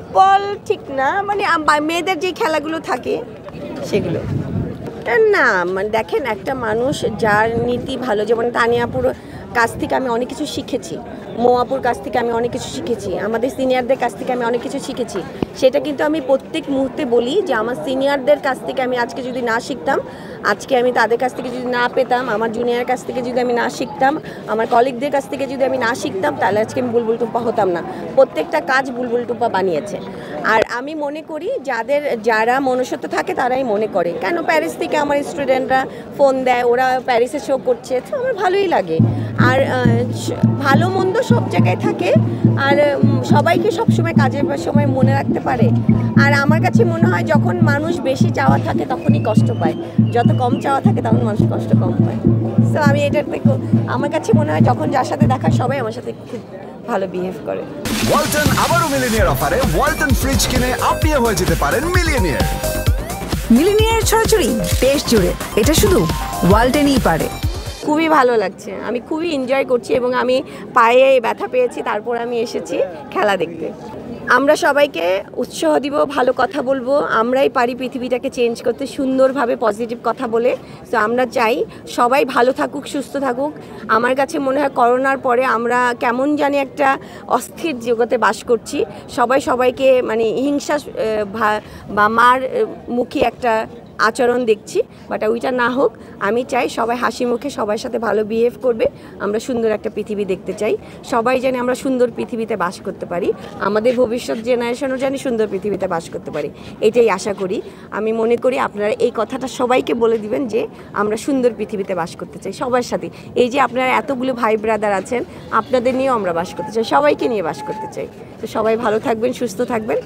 Football ঠিক না, মানে মেয়েদের যে খেলাগুলো থাকে সেগুলো না। মানে দেখেন, একটা মানুষ যার নীতি ভালো, যেমন তানিয়াপুর কাছ থেকে আমি অনেক কিছু শিখেছি, মোয়াপুর কাছ থেকে আমি অনেক কিছু শিখেছি, আমাদের সিনিয়রদের কাছ থেকে আমি অনেক কিছু শিখেছি। সেটা কিন্তু আমি প্রত্যেক মুহূর্তে বলি যে আমার সিনিয়রদের কাছ থেকে আমি আজকে যদি না শিখতাম, আজকে আমি তাদের কাছ থেকে যদি না পেতাম, আমার জুনিয়র কাছ থেকে যদি আমি না শিখতাম, আমার কলিগদের কাছ থেকে যদি আমি না শিখতাম, তাহলে আজকে আমি বুলবুল টুম্পা হতাম না। প্রত্যেকটা কাজ বুলবুল টুম্পা বানিয়েছে। আর আমি মনে করি যারা মনুষ্যত্ব থাকে তারাই মনে করে। কেন প্যারিস থেকে আমার স্টুডেন্টরা ফোন দেয়, ওরা প্যারিসে শো করছে, তো আমার ভালোই লাগে। আর ভালো মন্দ সব জায়গায় থাকে, আর সবাইকে সবসময় কাজের সময় মনে রাখতে পারে। আর আমার কাছে মনে হয় যখন মানুষ বেশি চাওয়া থাকে তখনই কষ্ট পায়, যত কম চাওয়া থাকে তখন মানুষ কষ্ট কম পায়। সো আমি এটার থেকে আমার কাছে মনে হয় যখন যার সাথে দেখা সবাই আমার সাথে খুব ভালো বিহেভ করে। ওয়ালটন আবারও মিলিনিয়ার অফারে ওয়ালটন ফ্রিজ কিনে আপনিও হয়ে যেতে পারেন মিলিয়নিয়ার। মিলিনিয়ার ছড়াছড়ি দেশ জুড়ে, এটা শুধু ওয়ালটনই পারে। খুবই ভালো লাগছে, আমি খুবই এনজয় করছি এবং আমি পায়ে ব্যথা পেয়েছি, তারপর আমি এসেছি খেলা দেখতে। আমরা সবাইকে উৎসাহ দিব, ভালো কথা বলবো। আমরাই পারি পৃথিবীটাকে চেঞ্জ করতে সুন্দরভাবে, পজিটিভ কথা বলে। তো আমরা চাই সবাই ভালো থাকুক, সুস্থ থাকুক। আমার কাছে মনে হয় করোনার পরে আমরা কেমন জানি একটা অস্থির জগতে বাস করছি। সবাই সবাইকে মানে হিংসা বা মার মুখী একটা আচরণ দেখছি, বাট ওইটা না হোক। আমি চাই সবাই হাসি মুখে সবার সাথে ভালো বিহেভ করবে। আমরা সুন্দর একটা পৃথিবী দেখতে চাই, সবাই জানি আমরা সুন্দর পৃথিবীতে বাস করতে পারি, আমাদের ভবিষ্যৎ জেনারেশনও জানি সুন্দর পৃথিবীতে বাস করতে পারি, এটাই আশা করি। আমি মনে করি আপনারা এই কথাটা সবাইকে বলে দিবেন যে আমরা সুন্দর পৃথিবীতে বাস করতে চাই সবার সাথে। এই যে আপনারা এতগুলো ভাই ব্রাদার আছেন, আপনাদের নিয়েও আমরা বাস করতে চাই, সবাইকে নিয়ে বাস করতে চাই। তো সবাই ভালো থাকবেন, সুস্থ থাকবেন।